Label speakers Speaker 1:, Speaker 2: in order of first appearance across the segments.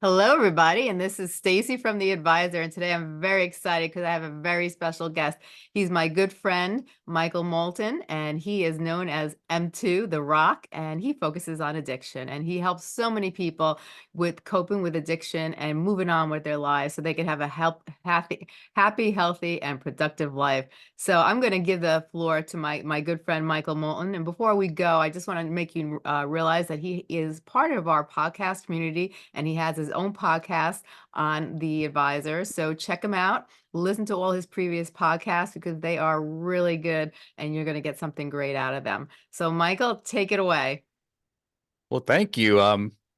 Speaker 1: Hello, everybody, and this is Stacey from The Advisor. And today I'm very excited because I have a very special guest. He's my good friend, Michael Moltan, and he is known as M2, The Rock, and he focuses on addiction. And he helps so many people with coping with addiction and moving on with their lives so they can have a happy, healthy, and productive life. So I'm going to give the floor to my good friend, Michael Moltan. And before we go, I just want to make you realize that he is part of our podcast community, and he has his own podcast on The Advisor. So check him out. Listen to all his previous podcasts because they are really good and you're going to get something great out of them. So, Michael, take it away.
Speaker 2: Well, thank you.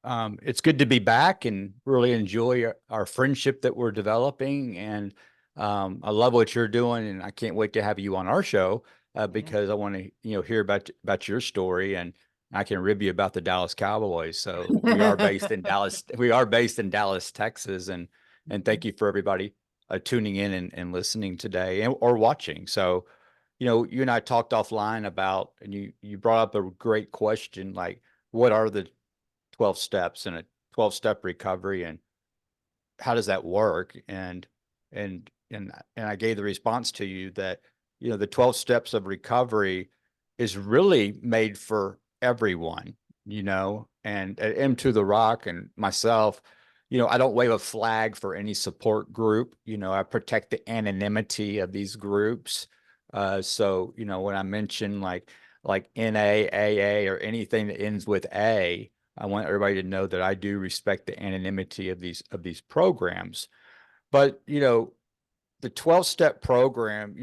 Speaker 2: It's good to be back and really enjoy our friendship that we're developing. And I love what you're doing, and I can't wait to have you on our show
Speaker 1: Yeah.
Speaker 2: because I want to, hear about your story, and I can rib you about the Dallas Cowboys. So we are based in Dallas. We are based in Dallas, Texas, and thank you for everybody tuning in and listening today or watching. So, you and I talked offline about, and you brought up a great question, like, what are the 12 steps in a 12-step recovery, and how does that work? And I gave the response to you that, the 12 steps of recovery is really made for everyone, and at M to the Rock and myself, I don't wave a flag for any support group. I protect the anonymity of these groups. So, when I mention like NA, AA, or anything that ends with A, I want everybody to know that I do respect the anonymity of these programs. But, the 12-step program,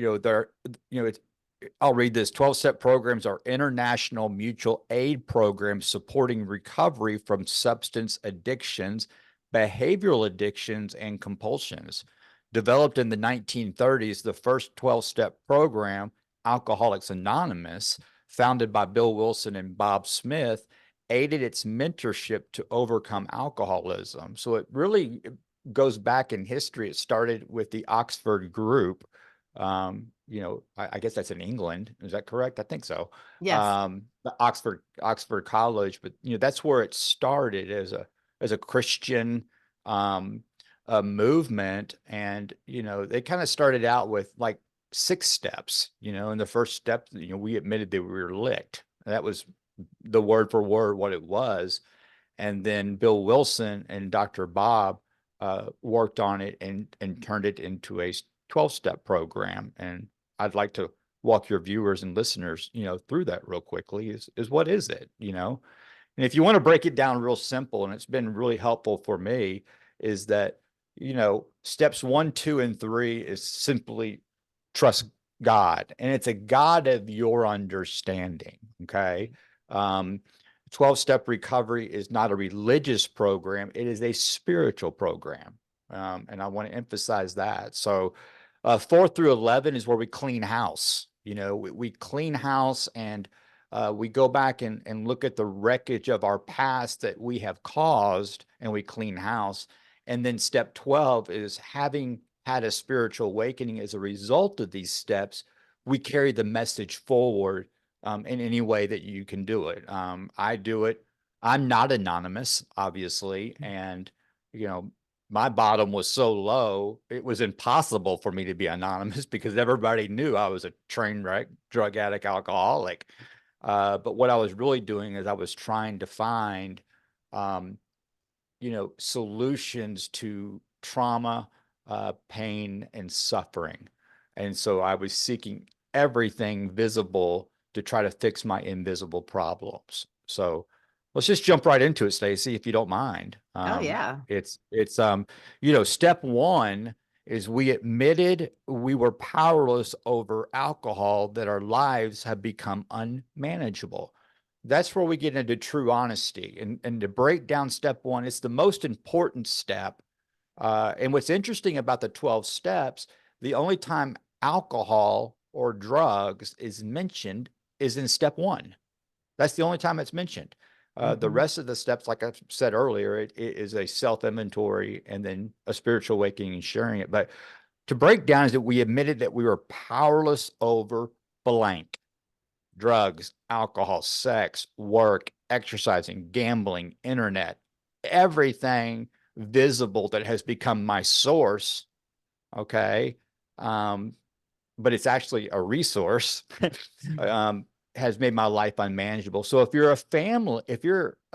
Speaker 2: I'll read this. 12-step programs are international mutual aid programs supporting recovery from substance addictions, behavioral addictions, and compulsions. Developed in the 1930s, the first 12-step program, Alcoholics Anonymous, founded by Bill Wilson and Bob Smith, aided its mentorship to overcome alcoholism. So it really goes back in history. It started with the Oxford group. I guess that's in England. Is that correct? I think so.
Speaker 1: Yes.
Speaker 2: The Oxford College, but that's where it started as a Christian a movement. And they kind of started out with like 6 steps. And the first step, we admitted that we were licked. That was the word for word what it was. And then Bill Wilson and Dr. Bob worked on it and turned it into a 12-step program. And I'd like to walk your viewers and listeners, through that real quickly. Is what is it, And if you want to break it down real simple, and it's been really helpful for me, is that, steps 1, 2, and 3 is simply trust God, and it's a God of your understanding. Okay. 12-step recovery is not a religious program. It is a spiritual program. And I want to emphasize that. So 4 through 11 is where we clean house. We clean house, and we go back and look at the wreckage of our past that we have caused, and we clean house. And then step 12 is, having had a spiritual awakening as a result of these steps, we carry the message forward in any way that you can do it. I do it. I'm not anonymous, obviously. And, my bottom was so low, it was impossible for me to be anonymous because everybody knew I was a train wreck, drug addict, alcoholic. But what I was really doing is I was trying to find, um, solutions to trauma, pain, and suffering. And so I was seeking everything visible to try to fix my invisible problems. So let's just jump right into it, Stacey, if you don't mind.
Speaker 1: Oh, yeah.
Speaker 2: Step 1 is we admitted we were powerless over alcohol, that our lives have become unmanageable. That's where we get into true honesty. And to break down step 1, it's the most important step. And what's interesting about the 12 steps, the only time alcohol or drugs is mentioned is in step 1. That's the only time it's mentioned. The
Speaker 1: Hmm.
Speaker 2: rest of the steps, like I said earlier, it is a self-inventory and then a spiritual awakening and sharing it. But to break down is that we admitted that we were powerless over blank: drugs, alcohol, sex, work, exercising, gambling, internet, everything visible that has become my source. Okay. Um, but it's actually a resource, um, has made my life unmanageable. So if you're a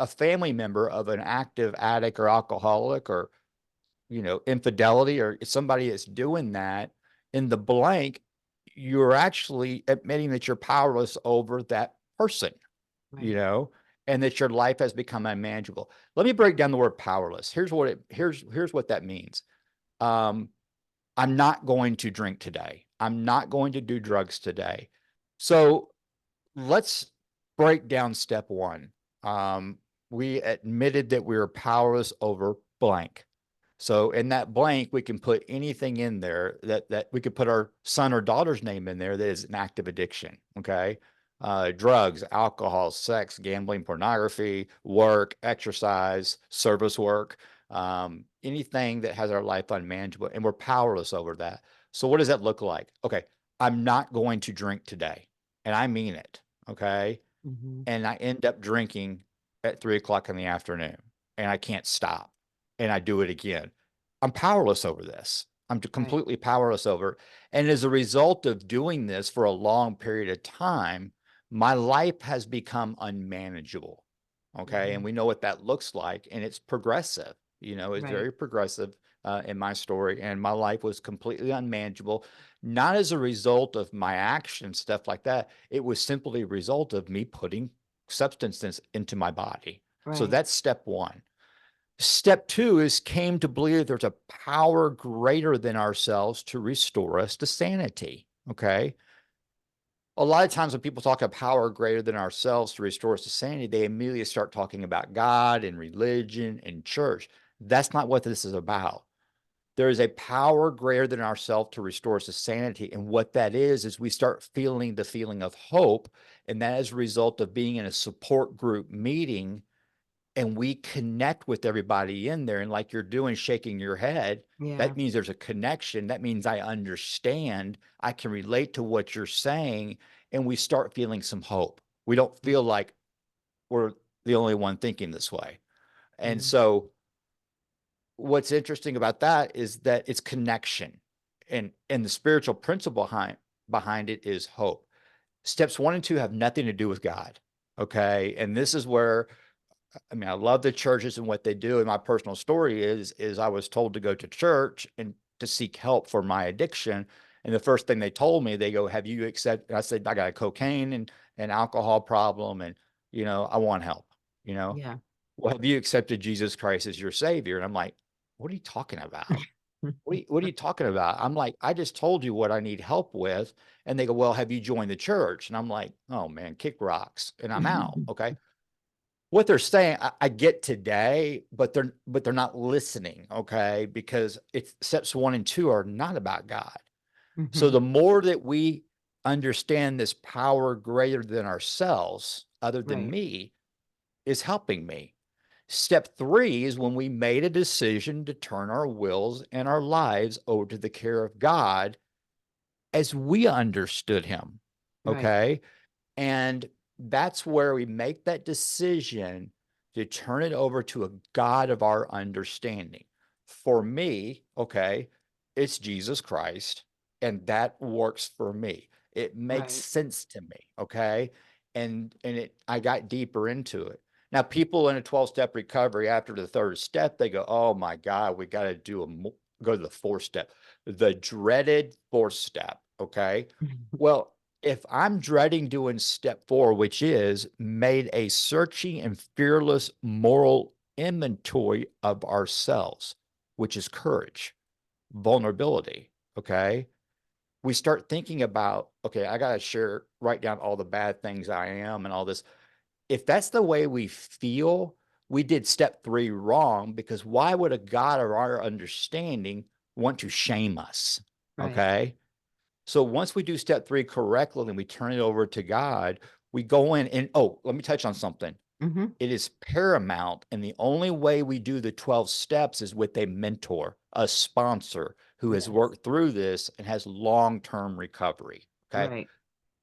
Speaker 2: family member of an active addict or alcoholic or, infidelity, or somebody that's doing that in the blank, you're actually admitting that you're powerless over that person, you
Speaker 1: Right.
Speaker 2: know, and that your life has become unmanageable. Let me break down the word powerless. Here's what that means. Um, I'm not going to drink today. I'm not going to do drugs today. So let's break down step one. We admitted that we were powerless over blank. So in that blank, we can put anything in there that we could put our son or daughter's name in there that is an active addiction. Okay. Drugs, alcohol, sex, gambling, pornography, work, exercise, service work, anything that has our life unmanageable, and we're powerless over that. So what does that look like? Okay. I'm not going to drink today, and I mean it. Okay.
Speaker 1: Hmm.
Speaker 2: And I end up drinking at 3 o'clock in the afternoon, and I can't stop, and I do it again. I'm powerless over this. I'm
Speaker 1: Right.
Speaker 2: completely powerless over it. And as a result of doing this for a long period of time, my life has become unmanageable. Okay. And
Speaker 1: Hmm.
Speaker 2: we know what that looks like, and it's progressive. It's
Speaker 1: Right.
Speaker 2: very progressive in my story. And my life was completely unmanageable, not as a result of my actions, stuff like that. It was simply a result of me putting substances into my body. So
Speaker 1: Right.
Speaker 2: that's step one. Step two is came to believe that there's a power greater than ourselves to restore us to sanity. Okay. A lot of times when people talk about power greater than ourselves to restore us to sanity, they immediately start talking about God and religion and church. That's not what this is about. There is a power greater than ourselves to restore us to sanity. And what that is we start feeling the feeling of hope. And that is a result of being in a support group meeting, and we connect with everybody in there. And like you're doing, shaking your head,
Speaker 1: Yeah.
Speaker 2: that means there's a connection. That means I understand. I can relate to what you're saying. And we start feeling some hope. We don't feel like we're the only one thinking this way. And
Speaker 1: Mm-hmm.
Speaker 2: so what's interesting about that is that it's connection. And the spiritual principle behind it is hope. Steps one and two have nothing to do with God. Okay. And this is where, I mean, I love the churches and what they do. And my personal story is I was told to go to church and to seek help for my addiction. And the first thing they told me, they go, "Have you accepted?" I said, "I got a cocaine and alcohol problem, and I want help." You know,
Speaker 1: Yeah.
Speaker 2: "Well, have you accepted Jesus Christ as your Savior?" And I'm like, "What are you talking about? What are you talking about?" I'm like, "I just told you what I need help with." And they go, "Well, have you joined the church?" And I'm like, "Oh man, kick rocks." And I'm out. Okay. What they're saying, I get today, but they're not listening. Okay. Because it's steps one and two are not about God. So
Speaker 1: Hmm.
Speaker 2: the more that we understand this power greater than ourselves, other than
Speaker 1: Right.
Speaker 2: me, is helping me. Step three is when we made a decision to turn our wills and our lives over to the care of God as we understood him.
Speaker 1: Right.
Speaker 2: Okay. And that's where we make that decision to turn it over to a God of our understanding. For me, okay, it's Jesus Christ, and that works for me. It makes
Speaker 1: Right.
Speaker 2: sense to me, okay? And I got deeper into it. Now, people in a 12-step recovery after the third step, they go, "Oh my God, we got to go to the fourth step, the dreaded fourth step." Okay. Well, if I'm dreading doing step four, which is made a searching and fearless moral inventory of ourselves, which is courage, vulnerability. Okay. We start thinking about, okay, I got to write down all the bad things I am and all this. If that's the way we feel, we did step three wrong, because why would a God of our understanding want to shame us?
Speaker 1: Right.
Speaker 2: Okay. So once we do step three correctly and we turn it over to God, we go in and, oh, let me touch on something.
Speaker 1: Hmm.
Speaker 2: It is paramount. And the only way we do the 12 steps is with a mentor, a sponsor who has
Speaker 1: Yes.
Speaker 2: worked through this and has long term recovery. Okay.
Speaker 1: Right.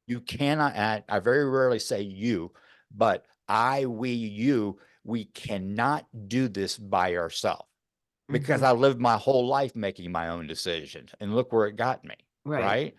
Speaker 2: You cannot, I very rarely say you, but I, we, you, we cannot do this by ourselves. because
Speaker 1: Mhm.
Speaker 2: I lived my whole life making my own decisions. And look where it got me,
Speaker 1: Right.
Speaker 2: right?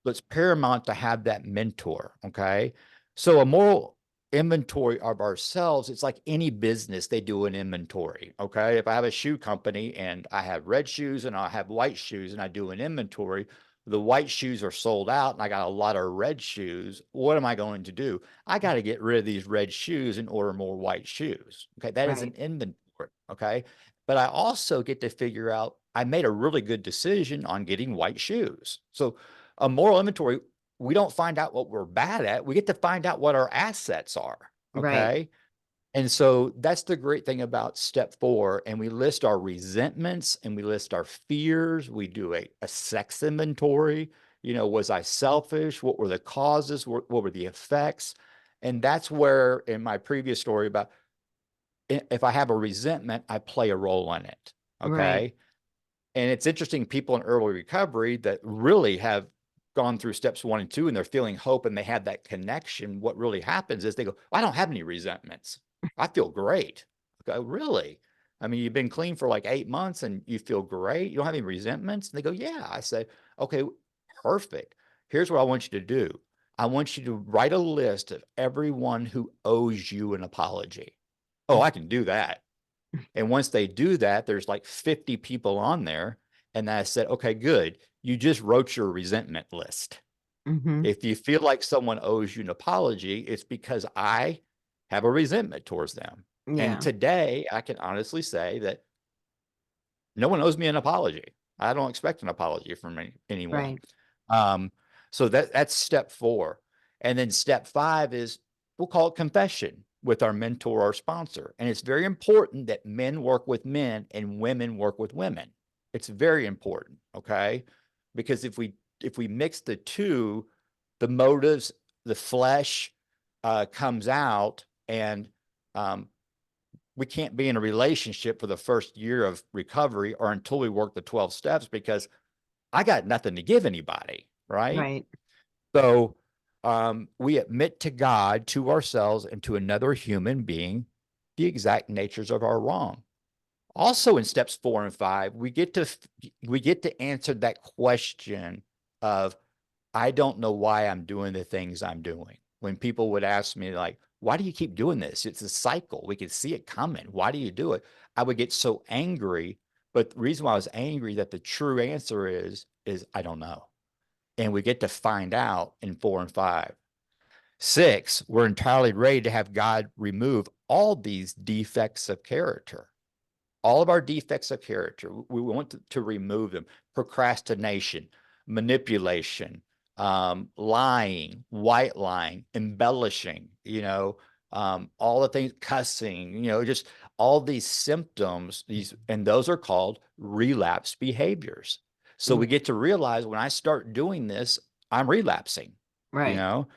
Speaker 2: So it's paramount to have that mentor. Okay. So a moral inventory of ourselves, it's like any business, they do an inventory. Okay. If I have a shoe company and I have red shoes and I have white shoes and I do an inventory, the white shoes are sold out and I got a lot of red shoes. What am I going to do? I got to get rid of these red shoes and order more white shoes. Okay. That is an
Speaker 1: Right.
Speaker 2: inventory. Okay. But I also get to figure out I made a really good decision on getting white shoes. So a moral inventory, we don't find out what we're bad at. We get to find out what our assets are.
Speaker 1: Right.
Speaker 2: Okay. And so that's the great thing about step 4. And we list our resentments and we list our fears. We do a sex inventory. Was I selfish? What were the causes? What were the effects? And that's where, in my previous story about if I have a resentment, I play a role in it.
Speaker 1: Right.
Speaker 2: Okay. And it's interesting, people in early recovery that really have gone through steps 1 and 2 and they're feeling hope and they have that connection. What really happens is they go, I don't have any resentments. I feel great. I go, really? I mean, you've been clean for like 8 months and you feel great. You don't have any resentments? And they go, yeah. I say, okay, perfect. Here's what I want you to do. I want you to write a list of everyone who owes you an apology. Oh, I can do that. And once they do that, there's like 50 people on there. And I said, okay, good. You just wrote your resentment list.
Speaker 1: Mhm.
Speaker 2: If you feel like someone owes you an apology, it's because I have a resentment towards them. And
Speaker 1: Yeah.
Speaker 2: today I can honestly say that no one owes me an apology. I don't expect an apology from anyone.
Speaker 1: Right.
Speaker 2: Um, so that's step 4. And then step 5 is we'll call it confession with our mentor or sponsor. And it's very important that men work with men and women work with women. It's very important, okay? Because if we mix the two, the motives, the flesh comes out, and um, we can't be in a relationship for the first year of recovery or until we work the 12 steps because I got nothing to give anybody, right?
Speaker 1: Right.
Speaker 2: So we admit to God, to ourselves, and to another human being the exact natures of our wrong. Also, in steps 4 and 5, we get to answer that question of I don't know why I'm doing the things I'm doing. When people would ask me, like, why do you keep doing this? It's a cycle. We can see it coming. Why do you do it? I would get so angry. But the reason why I was angry, that the true answer is I don't know. And we get to find out in 4 and 5. 6, we're entirely ready to have God remove all these defects of character, all of our defects of character. We want to remove them. Procrastination, manipulation, lying, white lying, embellishing, all the things, cussing, just all these symptoms, and those are called relapse behaviors. So we
Speaker 1: Mm.
Speaker 2: get to realize when I start doing this, I'm relapsing, you
Speaker 1: Right.
Speaker 2: know,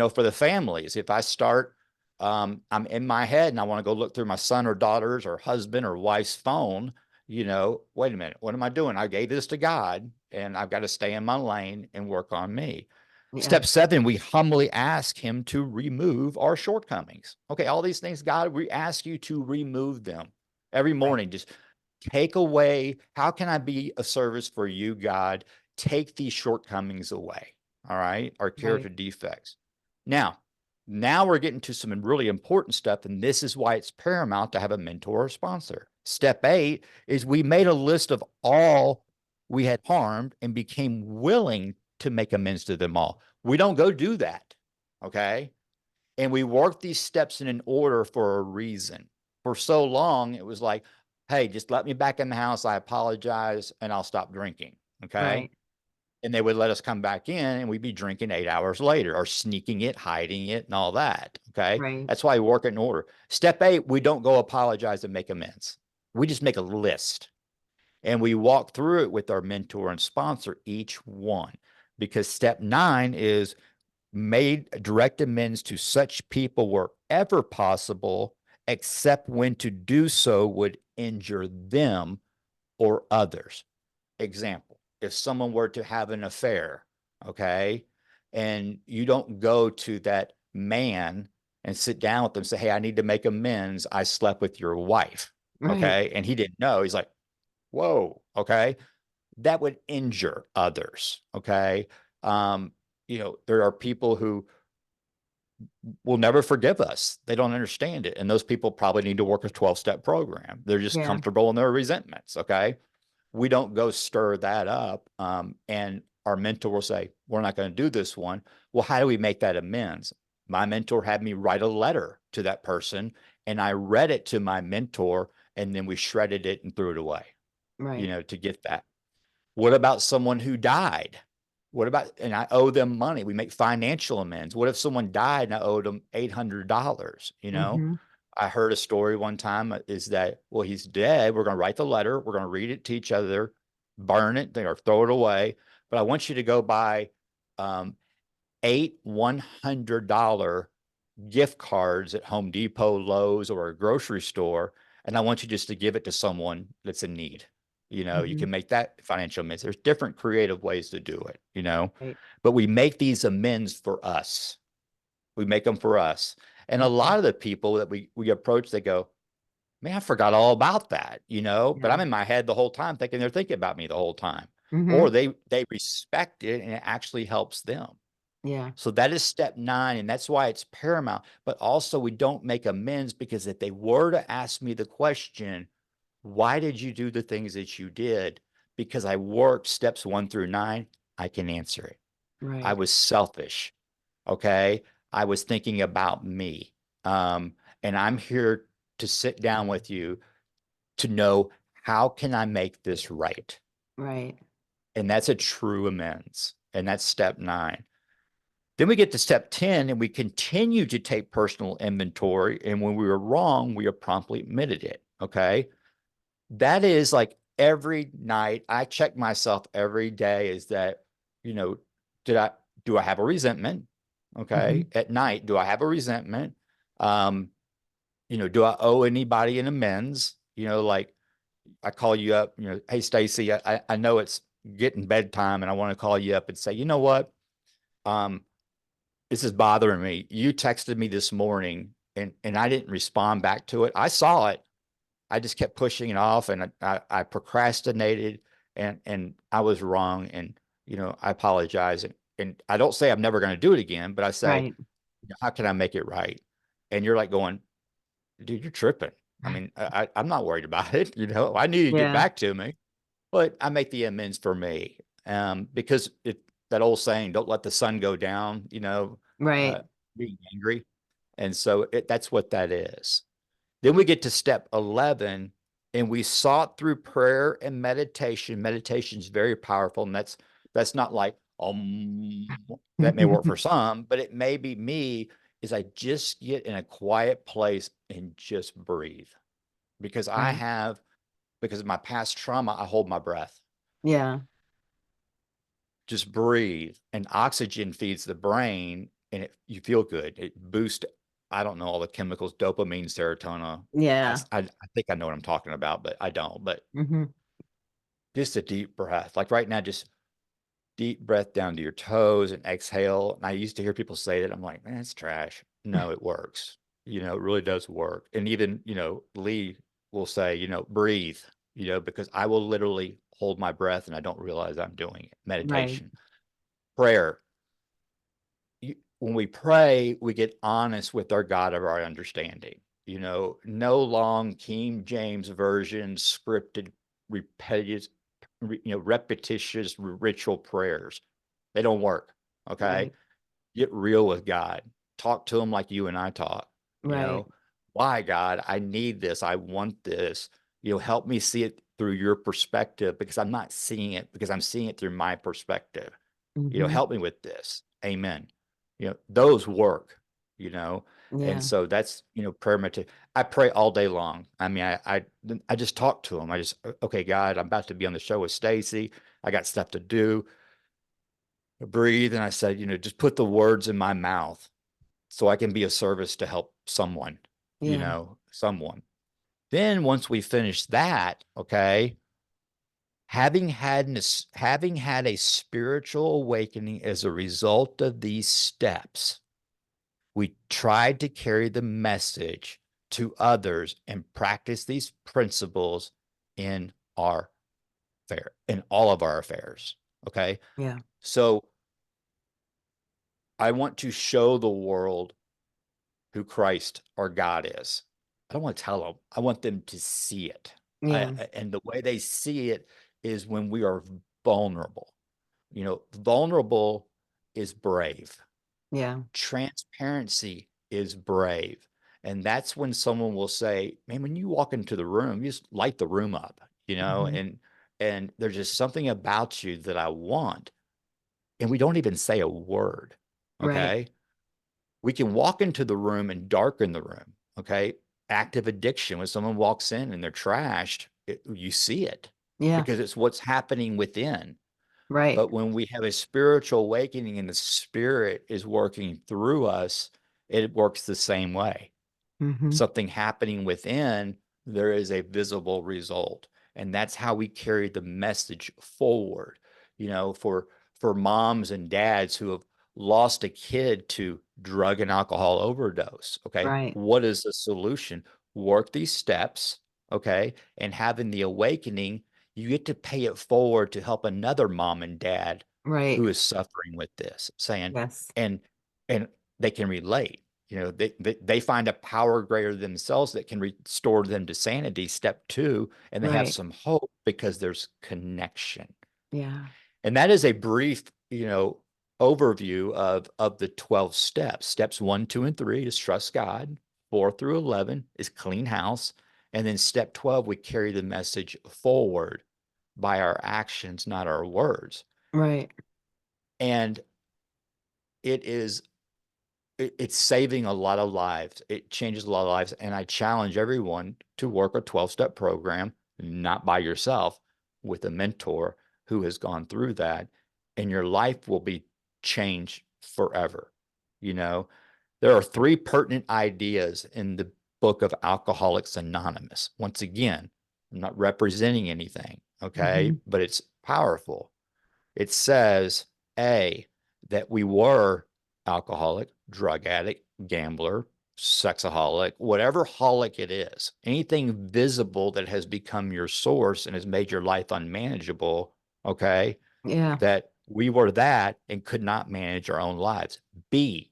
Speaker 2: for the families, if I start I'm in my head and I want to go look through my son or daughter's or husband or wife's phone, wait a minute, what am I doing? I gave this to God and I've got to stay in my lane and work on me.
Speaker 1: Yeah.
Speaker 2: Step 7, we humbly ask him to remove our shortcomings. Okay, all these things, God, we ask you to remove them every
Speaker 1: Right.
Speaker 2: morning. Just take away. How can I be of service for you, God? Take these shortcomings away. All right, our
Speaker 1: Right.
Speaker 2: character defects. Now, now we're getting to some really important stuff, and this is why it's paramount to have a mentor or sponsor. Step 8 is we made a list of all we had harmed and became willing to make amends to them all. We don't go do that, okay? And we work these steps in an order for a reason. For so long, it was like, hey, just let me back in the house. I apologize, and I'll stop drinking, okay?
Speaker 1: Right.
Speaker 2: And they would let us come back in and we'd be drinking 8 hours later or sneaking it, hiding it, and all that. Okay.
Speaker 1: Right.
Speaker 2: That's why we work in order. Step 8, we don't go apologize and make amends. We just make a list and we walk through it with our mentor and sponsor, each one. Because step 9 is made direct amends to such people wherever possible, except when to do so would injure them or others. Example, if someone were to have an affair, okay, and you don't go to that man and sit down with them and say, hey, I need to make amends. I slept with your wife.
Speaker 1: Right.
Speaker 2: Okay. And he didn't know. He's like, whoa. Okay. That would injure others. Okay. Um, there are people who will never forgive us. They don't understand it. And those people probably need to work a 12-step program. They're just
Speaker 1: Yeah.
Speaker 2: comfortable in their resentments. Okay. We don't go stir that up. And our mentor will say, we're not going to do this one. Well, how do we make that amends? My mentor had me write a letter to that person, and I read it to my mentor, and then we shredded it and threw it away,
Speaker 1: Right.
Speaker 2: to get that. What about someone who died? What about, and I owe them money? We make financial amends. What if someone died and I owed them $800?
Speaker 1: Hmm.
Speaker 2: I heard a story one time is that, well, he's dead. We're going to write the letter. We're going to read it to each other, burn it, or throw it away. But I want you to go buy 8 $100 gift cards at Home Depot, Lowe's, or a grocery store. And I want you just to give it to someone that's in need. You
Speaker 1: Hmm.
Speaker 2: can make that financial amends. There's different creative ways to do it,
Speaker 1: Right.
Speaker 2: but we make these amends for us. We make them for us. And a
Speaker 1: Hmm.
Speaker 2: lot of the people that we approach, they go, man, I forgot all about that, but
Speaker 1: Yeah.
Speaker 2: I'm in my head the whole time thinking they're thinking about me the whole time. Or
Speaker 1: Hmm.
Speaker 2: they respect it and it actually helps them.
Speaker 1: Yeah.
Speaker 2: So that is step 9, and that's why it's paramount. But also, we don't make amends, because if they were to ask me the question, why did you do the things that you did? Because I worked steps 1 through 9, I can answer it. I
Speaker 1: Right.
Speaker 2: was selfish. Okay. I was thinking about me. Um, and I'm here to sit down with you to know, how can I make this right?
Speaker 1: Right.
Speaker 2: And that's a true amends. And that's step 9. Then we get to step 10, and we continue to take personal inventory. And when we were wrong, we have promptly admitted it. Okay. That is like every night I check myself every day, is that, you know, did I, do I have a resentment? Okay.
Speaker 1: Hmm.
Speaker 2: At night, do I have a resentment? Um, do I owe anybody an amends? Like I call you up, hey, Stacey, I know it's getting bedtime, and I want to call you up and say, you know what? Um, this is bothering me. You texted me this morning, and I didn't respond back to it. I saw it. I just kept pushing it off, and I procrastinated, and I was wrong. And, I apologize. And I don't say I'm never going to do it again, but I say,
Speaker 1: Right.
Speaker 2: how can I make it right? And you're like going, dude, you're tripping. I mean, I'm not worried about it. I knew you'd get
Speaker 1: Yeah.
Speaker 2: back to me, but I make the amends for me. Because that old saying, don't let the sun go down, uh,
Speaker 1: Right.
Speaker 2: being angry. And so that's what that is. Then we get to step 11, and we sought through prayer and meditation. Meditation is very powerful, and that's not like, that may work for some, but it may be me, is I just get in a quiet place and just breathe, because
Speaker 1: Right.
Speaker 2: because of my past trauma, I hold my breath.
Speaker 1: Yeah.
Speaker 2: Just breathe, and oxygen feeds the brain, and you feel good. It boosts, I don't know all the chemicals, dopamine, serotonin.
Speaker 1: Yeah.
Speaker 2: I think I know what I'm talking about, but I don't. But
Speaker 1: Hmm.
Speaker 2: just a deep breath, like right now, just deep breath down to your toes and exhale. And I used to hear people say that. I'm like, man, it's trash. No, it works. It really does work. And even, Lee will say, breathe, because I will literally hold my breath and I don't realize I'm doing it.
Speaker 1: Right.
Speaker 2: Meditation, prayer. When we pray, we get honest with our God of our understanding. No long King James version scripted, repetitive, repetitious ritual prayers. They don't work. Okay.
Speaker 1: Right.
Speaker 2: Get real with God. Talk to him like you and I talk. You
Speaker 1: Right.
Speaker 2: know, why, God? I need this. I want this. Help me see it through your perspective, because I'm not seeing it, because I'm seeing it through my perspective.
Speaker 1: Hmm.
Speaker 2: Help me with this. Amen. Those work, you know, and
Speaker 1: Yeah.
Speaker 2: so that's, prayer meditation. I pray all day long. I mean, I just talk to him. I just, okay, God, I'm about to be on the show with Stacey. I got stuff to do. I breathe. And I said, just put the words in my mouth so I can be of service to help someone,
Speaker 1: Yeah.
Speaker 2: someone. Then once we finish that, okay, having had a spiritual awakening as a result of these steps, we tried to carry the message to others and practice these principles in our in all of our affairs. Okay.
Speaker 1: Yeah.
Speaker 2: So I want to show the world who Christ or God is. I don't want to tell them. I want them to see it.
Speaker 1: Yeah.
Speaker 2: And the way they see it is when we are vulnerable. Vulnerable is brave.
Speaker 1: Yeah.
Speaker 2: Transparency is brave. And that's when someone will say, man, when you walk into the room, you just light the room up,
Speaker 1: Hmm.
Speaker 2: and there's just something about you that I want. And we don't even say a word.
Speaker 1: Right.
Speaker 2: Okay. We can walk into the room and darken the room. Okay. Active addiction, when someone walks in and they're trashed, you see it
Speaker 1: Yeah.
Speaker 2: because it's what's happening within.
Speaker 1: Right.
Speaker 2: But when we have a spiritual awakening and the spirit is working through us, it works the same way.
Speaker 1: Hmm.
Speaker 2: Something happening within, there is a visible result. And that's how we carry the message forward, for moms and dads who have lost a kid to drug and alcohol overdose. Okay.
Speaker 1: Right.
Speaker 2: What is the solution? Work these steps. Okay. And having the awakening, you get to pay it forward to help another mom and dad
Speaker 1: Right.
Speaker 2: who is suffering with this, saying,
Speaker 1: Yes.
Speaker 2: and, and they can relate. They find a power greater than themselves that can restore them to sanity, step two, and they have
Speaker 1: Right.
Speaker 2: some hope because there's connection.
Speaker 1: Yeah.
Speaker 2: And that is a brief, overview of the 12 steps. Steps 1, 2, and 3 is trust God. 4 through 11 is clean house. And then step 12, we carry the message forward by our actions, not our words.
Speaker 1: Right.
Speaker 2: And it is it's saving a lot of lives. It changes a lot of lives. And I challenge everyone to work a 12-step program, not by yourself, with a mentor who has gone through that. And your life will be changed forever. You know, there are 3 pertinent ideas in the book of Alcoholics Anonymous. Once again, I'm not representing anything, okay?
Speaker 1: Hmm.
Speaker 2: But it's powerful. It says, A, that we were alcoholic, drug addict, gambler, sexaholic, whatever holic it is, anything visible that has become your source and has made your life unmanageable, okay,
Speaker 1: Yeah.
Speaker 2: that we were that and could not manage our own lives. B,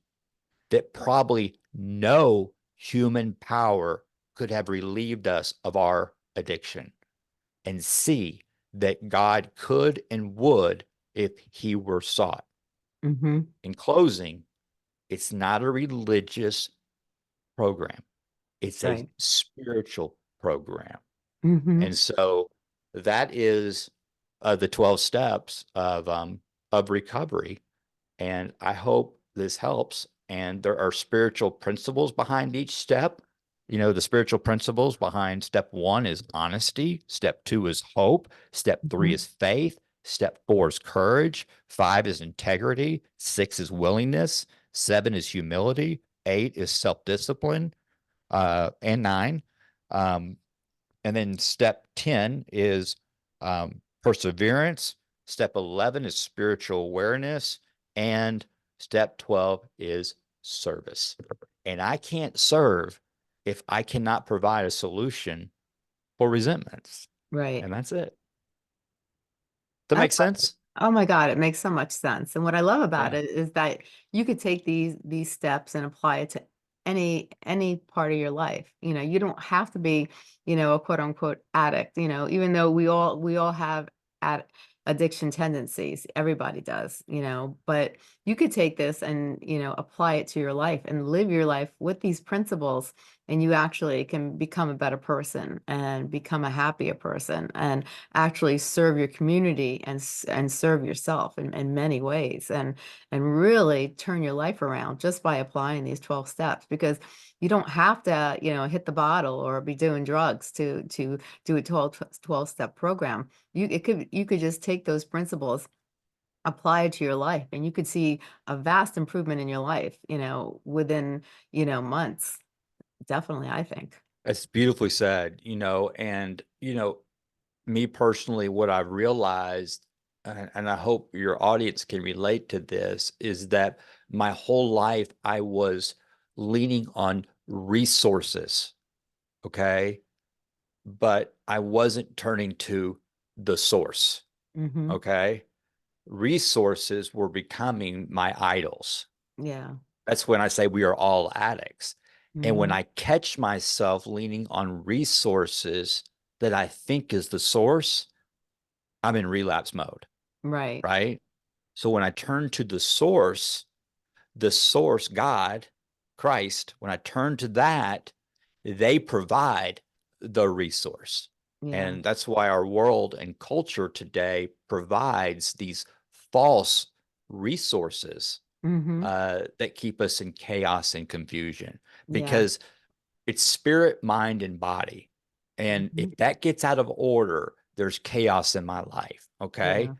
Speaker 2: that probably no human power could have relieved us of our addiction. And C, that God could and would if he were sought.
Speaker 1: Hmm.
Speaker 2: In closing, it's not a religious program. It's a
Speaker 1: Right.
Speaker 2: spiritual program.
Speaker 1: Hmm.
Speaker 2: And so that is the 12 steps of recovery. And I hope this helps. And there are spiritual principles behind each step. The spiritual principles behind step 1 is honesty. Step 2 is hope. Step 3
Speaker 1: Hmm.
Speaker 2: is faith. Step 4 is courage. 5 is integrity. 6 is willingness. 7 is humility. 8 is self-discipline. And 9. Um, and then step 10 is perseverance. Step 11 is spiritual awareness. And step 12 is service. And I can't serve if I cannot provide a solution for resentments.
Speaker 1: Right.
Speaker 2: And that's it. Does that
Speaker 1: I
Speaker 2: make
Speaker 1: love it.
Speaker 2: sense?
Speaker 1: Oh my God, it makes so much sense. And what I love about
Speaker 2: Yeah.
Speaker 1: it is that you could take these steps and apply it to any part of your life. You don't have to be, a quote unquote addict, even though we all have ad addiction tendencies. Everybody does, but you could take this and, apply it to your life and live your life with these principles, and you actually can become a better person and become a happier person and actually serve your community and serve yourself in many ways, and really turn your life around just by applying these 12 steps, because you don't have to hit the bottle or be doing drugs to do a 12 step program. You could just take those principles, apply it to your life, and you could see a vast improvement in your life within months. Definitely, I think.
Speaker 2: That's beautifully said, and, me personally, what I've realized, and I hope your audience can relate to this, is that my whole life I was leaning on resources. Okay. But I wasn't turning to the source.
Speaker 1: Mm-hmm.
Speaker 2: Okay. Resources were becoming my idols.
Speaker 1: Yeah.
Speaker 2: That's when I say we are all addicts. And when
Speaker 1: Mm-hmm.
Speaker 2: I catch myself leaning on resources that I think is the source, I'm in relapse mode,
Speaker 1: Right.
Speaker 2: right? So when I turn to the source, God, Christ, when I turn to that, they provide the resource.
Speaker 1: Yeah.
Speaker 2: And that's why our world and culture today provides these false resources
Speaker 1: Mm-hmm.
Speaker 2: that keep us in chaos and confusion
Speaker 1: Yeah.
Speaker 2: because it's spirit, mind, and body. And
Speaker 1: Mm-hmm.
Speaker 2: if that gets out of order, there's chaos in my life. Okay.
Speaker 1: Yeah.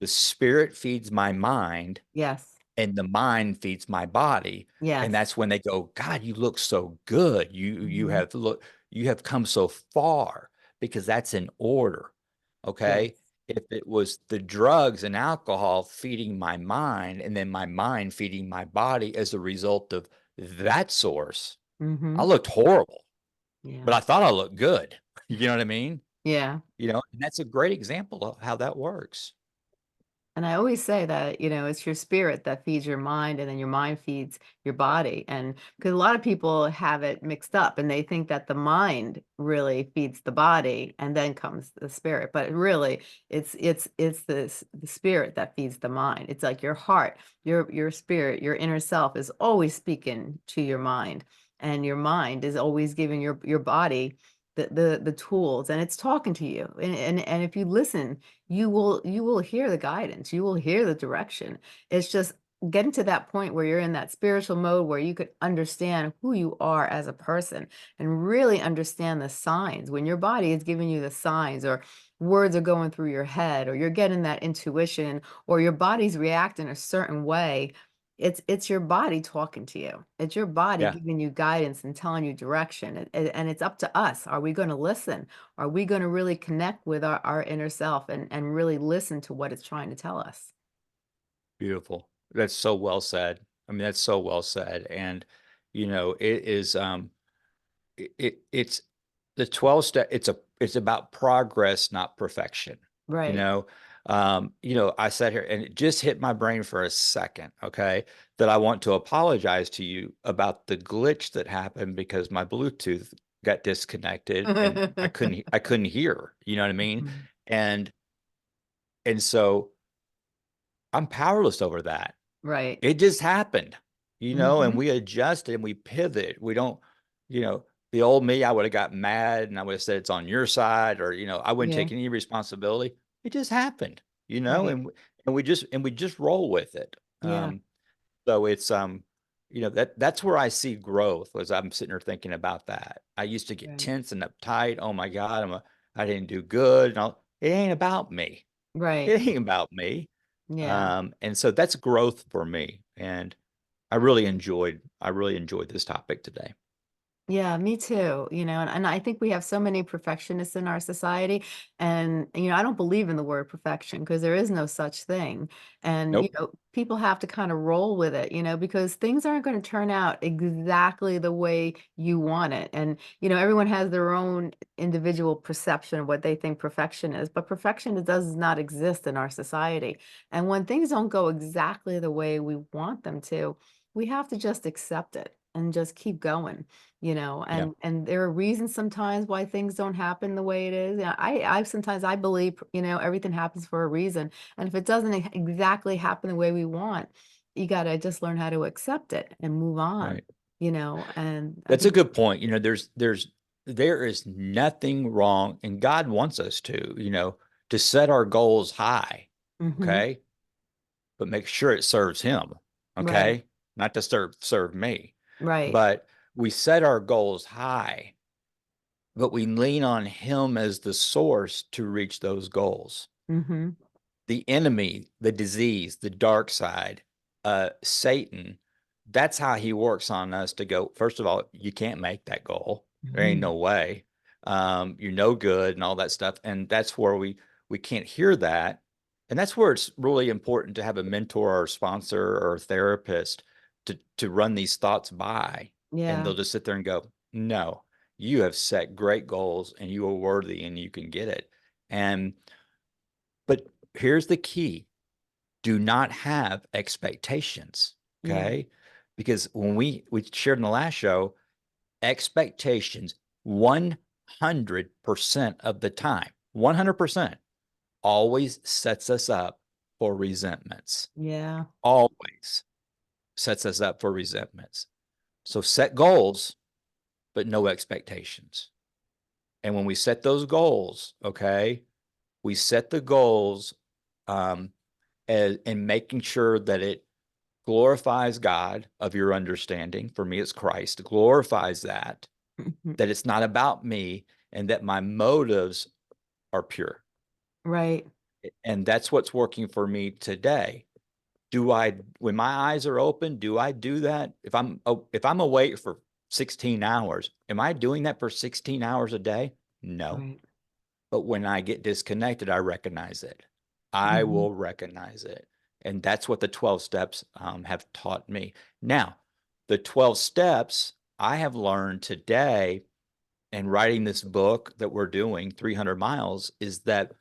Speaker 2: The spirit feeds my mind
Speaker 1: Yes.
Speaker 2: and the mind feeds my body. And
Speaker 1: Yes.
Speaker 2: that's when they go, God, you look so good.
Speaker 1: Mm-hmm.
Speaker 2: You have come so far because that's in order.
Speaker 1: Yes.
Speaker 2: Okay. If it was the drugs and alcohol feeding my mind and then my mind feeding my body as a result of that source, I
Speaker 1: Mm-hmm.
Speaker 2: looked horrible, but
Speaker 1: Yeah.
Speaker 2: I thought I looked good. You know what I mean?
Speaker 1: Yeah.
Speaker 2: And that's a great example of how that works.
Speaker 1: And I always say that, it's your spirit that feeds your mind and then your mind feeds your body. And because a lot of people have it mixed up and they think that the mind really feeds the body and then comes the spirit. But really it's the spirit that feeds the mind. It's like your heart, your spirit, your inner self is always speaking to your mind. And your mind is always giving your body the tools and it's talking to you. And if you listen you will hear the guidance, you will hear the direction. It's just getting to that point where you're in that spiritual mode where you could understand who you are as a person and really understand the signs when your body is giving you the signs or words are going through your head or you're getting that intuition or your body's reacting a certain way. It's your body talking to you. It's your body
Speaker 2: Yeah.
Speaker 1: giving you guidance and telling you direction. And it's up to us. Are we going to listen? Are we going to really connect with our inner self and really listen to what it's trying to tell us?
Speaker 2: Beautiful. That's so well said. I mean, that's so well said. And, it is it's the 12 step, it's about progress, not perfection. You
Speaker 1: Right.
Speaker 2: know, I sat here and it just hit my brain for a second, okay, that I want to apologize to you about the glitch that happened because my Bluetooth got disconnected and I couldn't hear, you know what I mean?
Speaker 1: Mhm.
Speaker 2: And and so I'm powerless over that.
Speaker 1: Right.
Speaker 2: It just happened, and
Speaker 1: Hmm.
Speaker 2: we adjusted and we pivot. We don't, you know, the old me, I would have got mad and I would have said it's on your side, or I wouldn't
Speaker 1: Yeah.
Speaker 2: take any responsibility. It just happened,
Speaker 1: Right.
Speaker 2: and we just roll with it.
Speaker 1: Yeah.
Speaker 2: So it's that's where I see growth as I'm sitting there thinking about that. I used to get
Speaker 1: Right.
Speaker 2: tense and uptight. Oh my God, I didn't do good. And it ain't about me.
Speaker 1: Right.
Speaker 2: It ain't about me.
Speaker 1: Yeah.
Speaker 2: And so that's growth for me. And I really enjoyed this topic today.
Speaker 1: Yeah, me too. And I think we have so many perfectionists in our society. And, I don't believe in the word perfection because there is no such thing. And,
Speaker 2: Nope.
Speaker 1: people have to kind of roll with it, because things aren't going to turn out exactly the way you want it. And, everyone has their own individual perception of what they think perfection is, but perfection does not exist in our society. And when things don't go exactly the way we want them to, we have to just accept it and just keep going,
Speaker 2: Yeah.
Speaker 1: and there are reasons sometimes why things don't happen the way it is. Yeah, I sometimes I believe, everything happens for a reason. And if it doesn't exactly happen the way we want, you got to just learn how to accept it and move on,
Speaker 2: Right.
Speaker 1: and I
Speaker 2: That's a
Speaker 1: think,
Speaker 2: good point. There is nothing wrong, and God wants us to set our goals high,
Speaker 1: hmm,
Speaker 2: okay? But make sure it serves him,
Speaker 1: right,
Speaker 2: okay? Not to serve me.
Speaker 1: right,
Speaker 2: But we set our goals high, but we lean on him as the source to reach those goals.
Speaker 1: hmm,
Speaker 2: The enemy, the disease, the dark side, Satan, that's how he works on us to go, first of all, you can't make that goal. There ain't
Speaker 1: hmm,
Speaker 2: no way. You're no good and all that stuff. And that's where we can't hear that. And that's where it's really important to have a mentor or sponsor or therapist to run these thoughts by. And
Speaker 1: yeah,
Speaker 2: they'll just sit there and go, no, you have set great goals and you are worthy and you can get it. And, but here's the key. Do not have expectations.
Speaker 1: Yeah.
Speaker 2: Okay. Because when we shared in the last show, expectations 100% of the time, 100% always sets us up for resentments.
Speaker 1: Yeah.
Speaker 2: Always sets us up for resentments. So set goals, but no expectations. And when we set those goals, okay, we set the goals and making sure that it glorifies God of your understanding. For me, it's Christ. It glorifies that,
Speaker 1: Mhm.
Speaker 2: that it's not about me and that my motives are pure.
Speaker 1: Right.
Speaker 2: And that's what's working for me today. Do I, when my eyes are open, do I do that? If I'm awake for 16 hours, am I doing that for 16 hours a day? No.
Speaker 1: Right.
Speaker 2: But when I get disconnected, I recognize it. I
Speaker 1: Hmm.
Speaker 2: will recognize it. And that's what the 12 steps have taught me. Now, the 12 steps I have learned today and writing this book that we're doing, 300 Miles, is that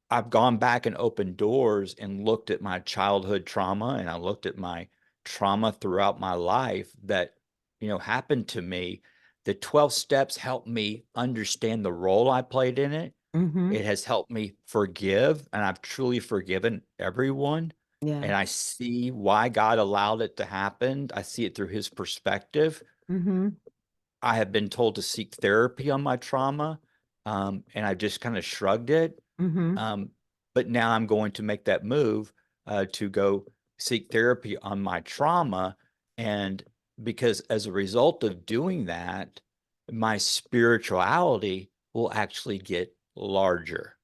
Speaker 2: I've gone back and opened doors and looked at my childhood trauma and I looked at my trauma throughout my life that, happened to me. The 12 steps helped me understand the role I played in it.
Speaker 1: Hmm.
Speaker 2: It has helped me forgive, and I've truly forgiven everyone.
Speaker 1: Yeah.
Speaker 2: And I see why God allowed it to happen. I see it through his perspective.
Speaker 1: Hmm.
Speaker 2: I have been told to seek therapy on my trauma, and I just kind of shrugged it.
Speaker 1: Hmm.
Speaker 2: Um, but now I'm going to make that move to go seek therapy on my trauma. And because as a result of doing that, my spirituality will actually get larger,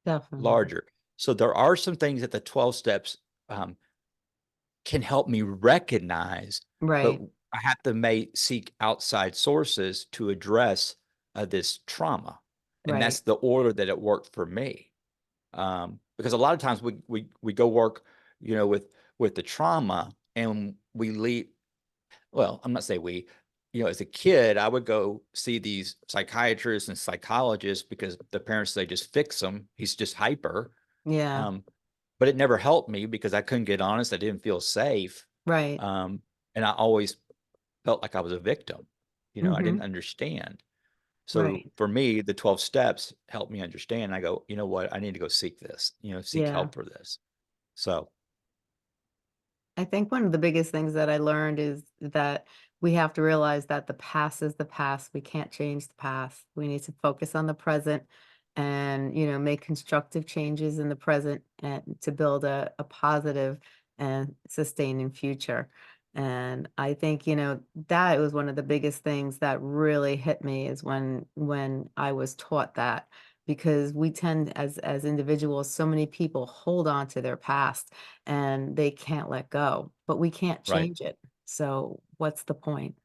Speaker 1: Definitely.
Speaker 2: larger. So there are some things that the 12 steps um, can help me recognize, but
Speaker 1: Right.
Speaker 2: I have to seek outside sources to address this trauma. And
Speaker 1: Right.
Speaker 2: that's the order that it worked for me. Because a lot of times we go work, with the trauma and we leave. Well, I'm not saying we, as a kid, I would go see these psychiatrists and psychologists because the parents say just fix him. He's just hyper.
Speaker 1: Yeah.
Speaker 2: Um, but it never helped me because I couldn't get honest. I didn't feel safe.
Speaker 1: Right.
Speaker 2: Um, and I always felt like I was a victim. I
Speaker 1: Hmm.
Speaker 2: didn't understand. So
Speaker 1: Right.
Speaker 2: for me, the 12 steps helped me understand. I go, you know what? I need to go seek this, seek
Speaker 1: Yeah.
Speaker 2: help for this. So,
Speaker 1: I think one of the biggest things that I learned is that we have to realize that the past is the past. We can't change the past. We need to focus on the present and, make constructive changes in the present and to build a positive and sustaining future. And I think, that was one of the biggest things that really hit me is when I was taught that because we tend as individuals, so many people hold on to their past and they can't let go, but we can't
Speaker 2: right.
Speaker 1: change it. So what's the point?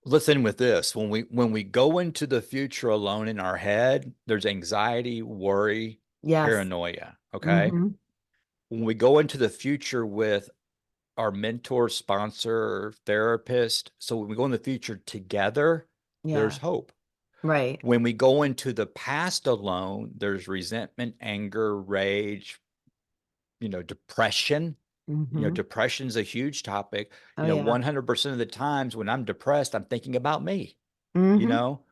Speaker 2: Let's end with this. When we go into the future alone in our head, there's anxiety, worry,
Speaker 1: Yes.
Speaker 2: paranoia. Okay.
Speaker 1: Mhm.
Speaker 2: When we go into the future with our mentor, sponsor, therapist, so when we go in the future together, there's
Speaker 1: Yeah.
Speaker 2: hope.
Speaker 1: Right.
Speaker 2: When we go into the past alone, there's resentment, anger, rage, depression.
Speaker 1: Mhm.
Speaker 2: Depression's a huge topic.
Speaker 1: Oh, yeah.
Speaker 2: 100% of the times when I'm depressed, I'm thinking about me, you
Speaker 1: Mhm.
Speaker 2: know,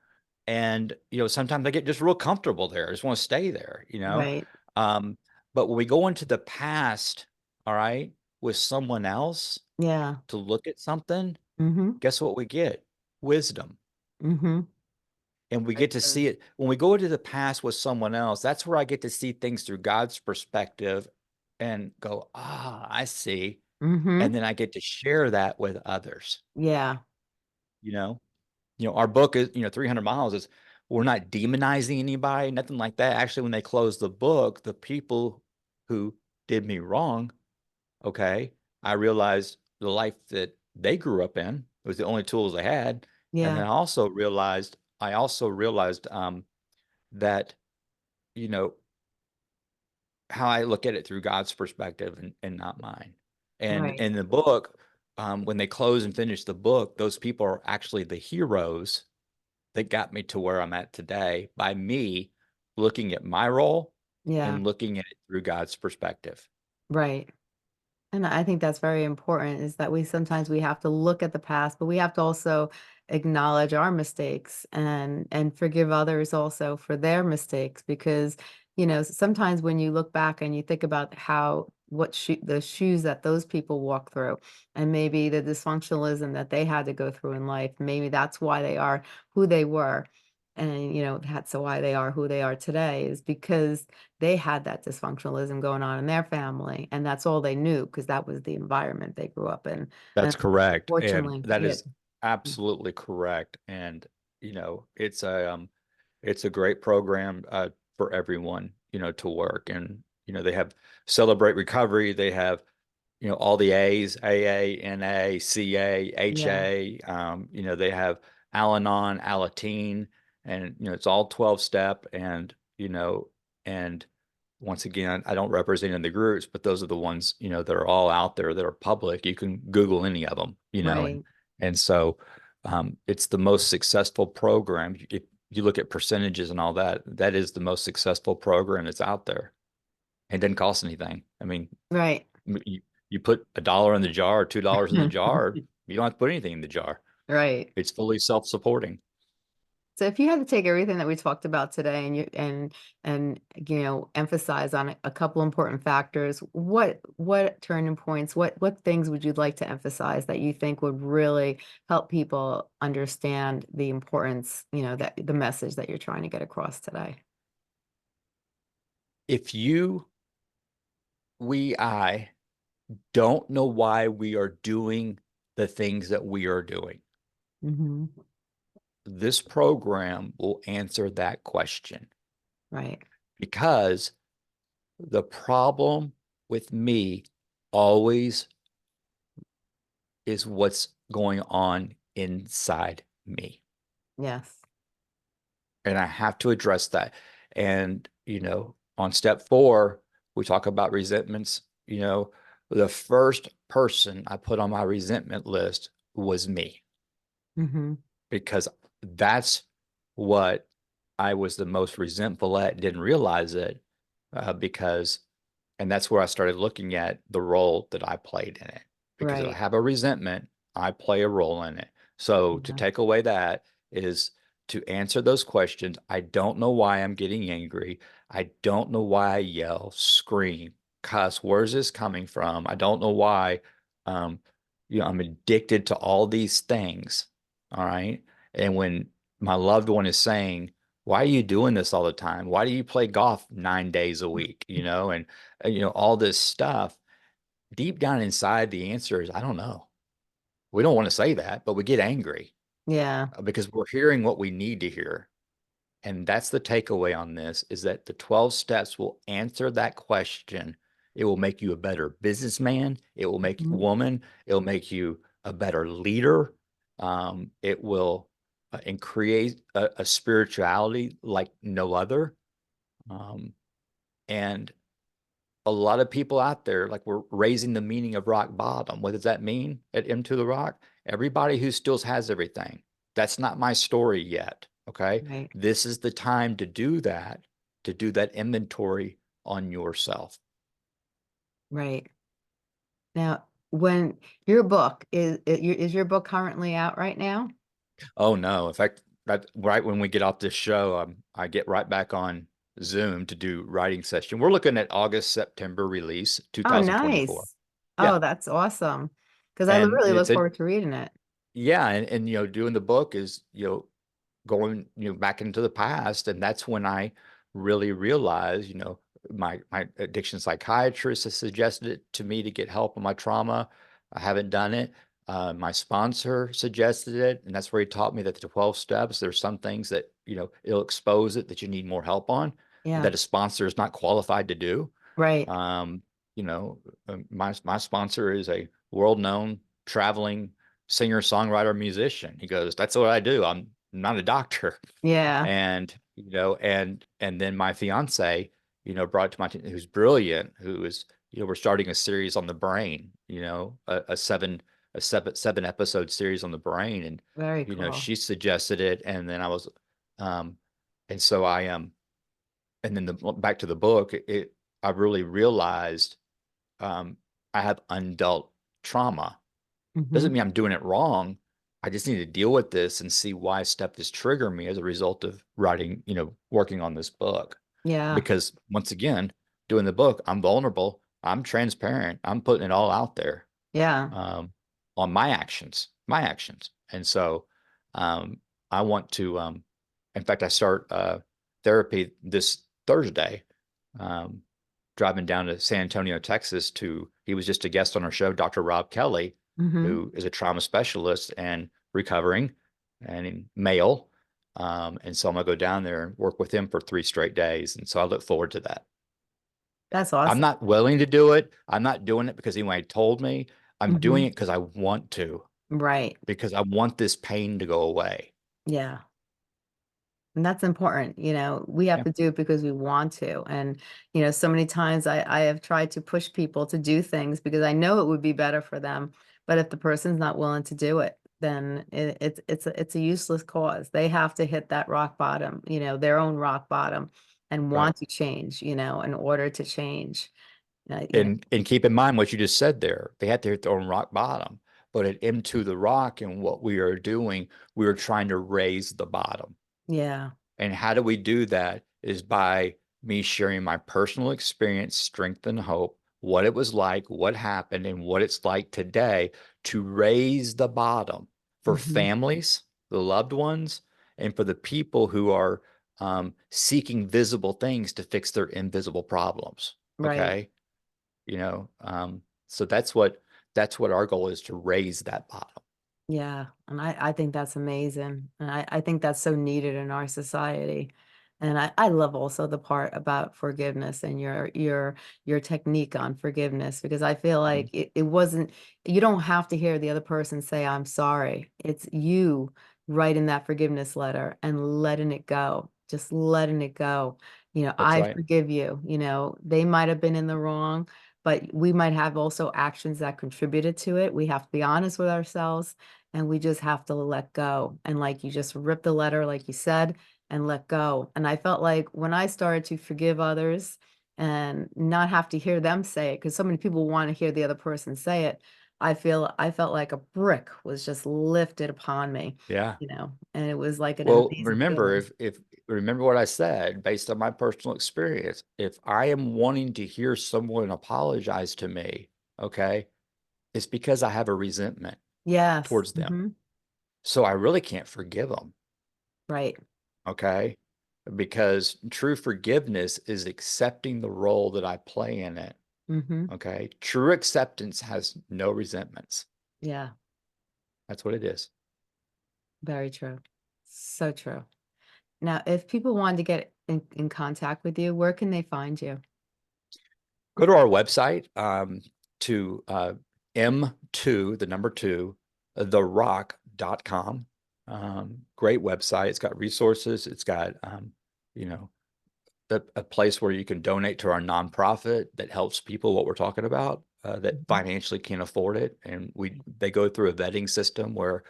Speaker 2: and, sometimes I get just real comfortable there. I just want to stay there.
Speaker 1: Right.
Speaker 2: Um, but when we go into the past, all right, with someone else
Speaker 1: Yeah.
Speaker 2: to look at something,
Speaker 1: Mhm.
Speaker 2: guess what we get? Wisdom.
Speaker 1: Mhm.
Speaker 2: And we
Speaker 1: Very
Speaker 2: get to
Speaker 1: true.
Speaker 2: see it when we go into the past with someone else. That's where I get to see things through God's perspective and go, I see. And
Speaker 1: Mhm.
Speaker 2: then I get to share that with others.
Speaker 1: Yeah.
Speaker 2: You know, our book is, 300 miles is we're not demonizing anybody, nothing like that. Actually, when they close the book, the people who did me wrong, okay, I realized the life that they grew up in was the only tools they had. And then
Speaker 1: Yeah.
Speaker 2: I also realized that, you know, how I look at it through God's perspective and not mine. And
Speaker 1: Right.
Speaker 2: in the book, when they close and finish the book, those people are actually the heroes that got me to where I'm at today by me looking at my role
Speaker 1: Yeah,
Speaker 2: and looking at it through God's perspective.
Speaker 1: right. And I think that's very important is that we sometimes we have to look at the past, but we have to also acknowledge our mistakes and forgive others also for their mistakes because, sometimes when you look back and you think about how the shoes that those people walk through and maybe the dysfunctionalism that they had to go through in life, maybe that's why they are who they were. And that's why they are who they are today is because they had that dysfunctionalism going on in their family, and that's all they knew because that was the environment they grew up in. And
Speaker 2: That's correct. And
Speaker 1: fortunately,
Speaker 2: that
Speaker 1: yeah.
Speaker 2: is absolutely correct. And, it's a great program for everyone, to work. And, they have Celebrate Recovery. They have, all the A's, AA, NA, CA,
Speaker 1: Yeah,
Speaker 2: HA. They have Al-Anon, Alateen, and, it's all 12 step. And, and once again, I don't represent any of the groups, but those are the ones, that are all out there that are public. You can Google any of them,
Speaker 1: right,
Speaker 2: and so it's the most successful program. If you look at percentages and all that, that is the most successful program that's out there. It doesn't cost anything. I mean,
Speaker 1: right.
Speaker 2: you put $1 in the jar or $2 in the jar, you don't have to put anything in the jar.
Speaker 1: Right.
Speaker 2: It's fully self-supporting.
Speaker 1: So if you had to take everything that we talked about today and emphasize on a couple important factors, what turning points, what things would you like to emphasize that you think would really help people understand the importance, that the message that you're trying to get across today?
Speaker 2: If I don't know why we are doing the things that we are doing,
Speaker 1: Hmm.
Speaker 2: this program will answer that question,
Speaker 1: Right.
Speaker 2: because the problem with me always is what's going on inside me.
Speaker 1: Yes.
Speaker 2: And I have to address that. And, on step 4, we talk about resentments. The first person I put on my resentment list was me,
Speaker 1: Hmm.
Speaker 2: because that's what I was the most resentful at, didn't realize it, because, and that's where I started looking at the role that I played in it. Because if I
Speaker 1: Right.
Speaker 2: have a resentment, I play a role in it. So to
Speaker 1: Yeah.
Speaker 2: take away that is to answer those questions. I don't know why I'm getting angry. I don't know why I yell, scream, cuss. Where's this coming from? I don't know why. Um, I'm addicted to all these things. All right. And when my loved one is saying, why are you doing this all the time? Why do you play golf 9 days a week? All this stuff. Deep down inside, the answer is, I don't know. We don't want to say that, but we get angry
Speaker 1: Yeah.
Speaker 2: because we're hearing what we need to hear. And that's the takeaway on this, is that the 12 steps will answer that question. It will make you a better businessman. It will make you a
Speaker 1: Mhm.
Speaker 2: woman. It'll make you a better leader. It will and create a spirituality like no other. Um, and a lot of people out there, like, we're raising the meaning of rock bottom. What does that mean at Into the Rock? Everybody who still has everything. That's not my story yet. Okay.
Speaker 1: Right.
Speaker 2: This is the time to do that inventory on yourself.
Speaker 1: Right. Now, when your book is your book currently out right now?
Speaker 2: Oh no. In fact, right when we get off this show, I get right back on Zoom to do writing session. We're looking at August, September release,
Speaker 1: Oh,
Speaker 2: 2024.
Speaker 1: nice.
Speaker 2: Yeah.
Speaker 1: Oh, that's awesome. Because I
Speaker 2: And
Speaker 1: really look
Speaker 2: it's a,
Speaker 1: forward to reading it.
Speaker 2: yeah. And, doing the book is, going, back into the past. And that's when I really realized, my addiction psychiatrist has suggested it to me to get help on my trauma. I haven't done it. My sponsor suggested it, and that's where he taught me that the 12 steps, there's some things that, it'll expose it that you need more help on,
Speaker 1: Yeah.
Speaker 2: that a sponsor is not qualified to do.
Speaker 1: Right.
Speaker 2: Um, my sponsor is a world-known traveling singer, songwriter, musician. He goes, "That's what I do. I'm not a doctor."
Speaker 1: Yeah.
Speaker 2: And, and then my fiance, brought to my attention, who's brilliant, who is, we're starting a series on the brain, a a seven episode series on the brain, and
Speaker 1: Very cool.
Speaker 2: she suggested it, and then I was, um, and so I and then back to the book, I really realized um, I have undealt trauma.
Speaker 1: Hmm.
Speaker 2: Doesn't mean I'm doing it wrong. I just need to deal with this and see why stuff is triggering me as a result of writing, working on this book.
Speaker 1: Yeah.
Speaker 2: Because once again, doing the book, I'm vulnerable, I'm transparent, I'm putting it all out there
Speaker 1: Yeah.
Speaker 2: um, on my actions. And so um, I want to, in fact, I start therapy this Thursday, um, driving down to San Antonio, Texas he was just a guest on our show, Dr. Rob Kelly,
Speaker 1: Hmm.
Speaker 2: who is a trauma specialist and recovering and male. And so I'm gonna go down there and work with him for 3 straight days. And so I look forward to that.
Speaker 1: That's
Speaker 2: I'm
Speaker 1: awesome.
Speaker 2: not willing to do it. I'm not doing it because anyone told me. I'm doing
Speaker 1: Hmm.
Speaker 2: it because I want to,
Speaker 1: Right.
Speaker 2: because I want this pain to go away.
Speaker 1: Yeah. And that's important. We have
Speaker 2: Yeah.
Speaker 1: to do it because we want to. And, so many times I have tried to push people to do things because I know it would be better for them. But if the person's not willing to do it, then it's a useless cause. They have to hit that rock bottom, their own rock bottom and
Speaker 2: Right.
Speaker 1: want to change, in order to change.
Speaker 2: And keep in mind what you just said there. They had to hit their own rock bottom. But at Into the Rock and what we are doing, we are trying to raise the bottom.
Speaker 1: Yeah.
Speaker 2: And how do we do that is by me sharing my personal experience, strength, and hope, what it was like, what happened, and what it's like today to raise the bottom for
Speaker 1: Hmm.
Speaker 2: families, the loved ones, and for the people who are seeking visible things to fix their invisible problems.
Speaker 1: Right.
Speaker 2: Okay. So that's what our goal is, to raise that bottom.
Speaker 1: Yeah, and I think that's amazing. And I think that's so needed in our society. And I love also the part about forgiveness and your technique on forgiveness because I feel
Speaker 2: Mhm.
Speaker 1: like it wasn't you don't have to hear the other person say I'm sorry. It's you writing that forgiveness letter and letting it go. Just letting it go.
Speaker 2: That's
Speaker 1: I
Speaker 2: right.
Speaker 1: forgive you. They might have been in the wrong, but we might have also actions that contributed to it. We have to be honest with ourselves and we just have to let go. And like you just rip the letter, like you said, and let go. And I felt like when I started to forgive others and not have to hear them say it, because so many people want to hear the other person say it, I felt like a brick was just lifted upon me,
Speaker 2: Yeah.
Speaker 1: and it was like an
Speaker 2: Well,
Speaker 1: amazing
Speaker 2: remember,
Speaker 1: feeling.
Speaker 2: if remember what I said based on my personal experience, if I am wanting to hear someone apologize to me, okay, it's because I have a resentment
Speaker 1: Yes.
Speaker 2: towards them.
Speaker 1: Hmm.
Speaker 2: So I really can't forgive them,
Speaker 1: Right.
Speaker 2: okay? Because true forgiveness is accepting the role that I play in it,
Speaker 1: Hmm.
Speaker 2: okay? True acceptance has no resentments.
Speaker 1: Yeah.
Speaker 2: That's what it is.
Speaker 1: Very true. So true. Now, if people wanted to get in contact with you, where can they find you?
Speaker 2: Go to our website to M2, the number two, therock.com. Great website. It's got resources. It's got, you know, a place where you can donate to our nonprofit that helps people, what we're talking about, that
Speaker 1: Mhm.
Speaker 2: financially can't afford it. And they go through a vetting system where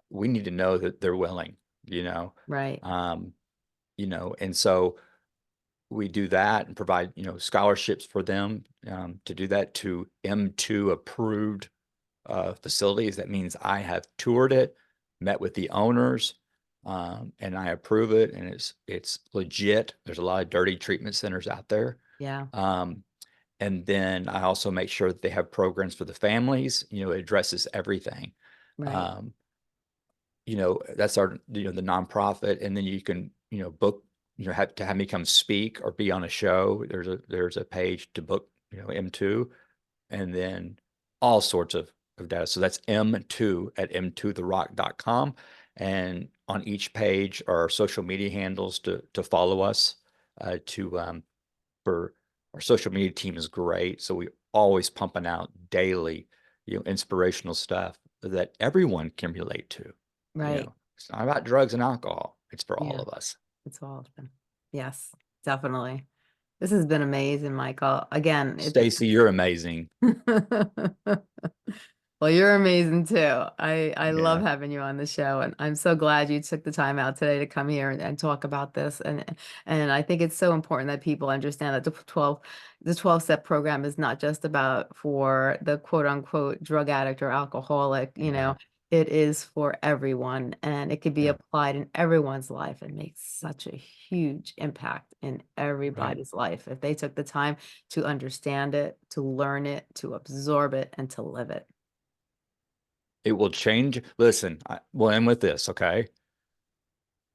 Speaker 2: we need to know that they're willing, you know.
Speaker 1: Right.
Speaker 2: Um, and so we do that and provide, scholarships for them to do that to M2 approved facilities. That means I have toured it, met with the owners, and I approve it, and it's legit. There's a lot of dirty treatment centers out there.
Speaker 1: Yeah.
Speaker 2: Um, and then I also make sure that they have programs for the families. It addresses everything.
Speaker 1: Right.
Speaker 2: Um, that's our, the nonprofit. And then you can, book, have me come speak or be on a show. There's a page to book, M2, and then all sorts of data. So that's M2 at m2therock.com. And on each page are our social media handles to follow us, for our social media team is great. So we always pumping out daily, inspirational stuff that everyone can relate to.
Speaker 1: Right.
Speaker 2: It's not about drugs and alcohol. It's for all
Speaker 1: Yeah.
Speaker 2: of us.
Speaker 1: It's all of them. Yes, definitely. This has been amazing, Michael. Again,
Speaker 2: Stacey, you're amazing.
Speaker 1: Well, you're amazing too. I love
Speaker 2: Yeah.
Speaker 1: having you on the show, and I'm so glad you took the time out today to come here and talk about this. And I think it's so important that people understand that the 12 step program is not just about for the quote unquote drug addict or alcoholic,
Speaker 2: Yeah.
Speaker 1: it is for everyone, and it could be
Speaker 2: Yeah.
Speaker 1: applied in everyone's life and make such a huge impact in
Speaker 2: Right.
Speaker 1: everybody's life if they took the time to understand it, to learn it, to absorb it, and to live it.
Speaker 2: It will change. Listen, we'll end with this, okay?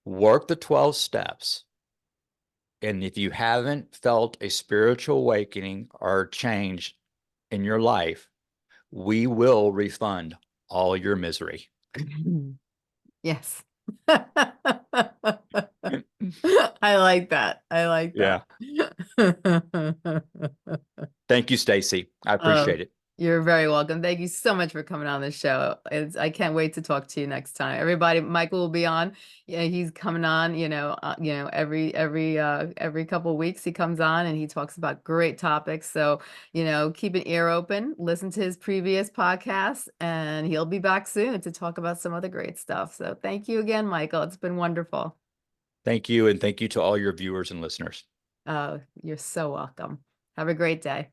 Speaker 2: Work the 12 steps. And if you haven't felt a spiritual awakening or change in your life, we will refund all your misery.
Speaker 1: Yes. I like that. I like that.
Speaker 2: Yeah. Thank you, Stacey. I
Speaker 1: Oh,
Speaker 2: appreciate it.
Speaker 1: you're very welcome. Thank you so much for coming on the show. I can't wait to talk to you next time. Everybody, Michael will be on. Yeah, he's coming on, every couple of weeks he comes on and he talks about great topics. So, keep an ear open, listen to his previous podcasts, and he'll be back soon to talk about some other great stuff. So, thank you again, Michael. It's been wonderful.
Speaker 2: Thank you. And thank you to all your viewers and listeners.
Speaker 1: Oh, you're so welcome. Have a great day.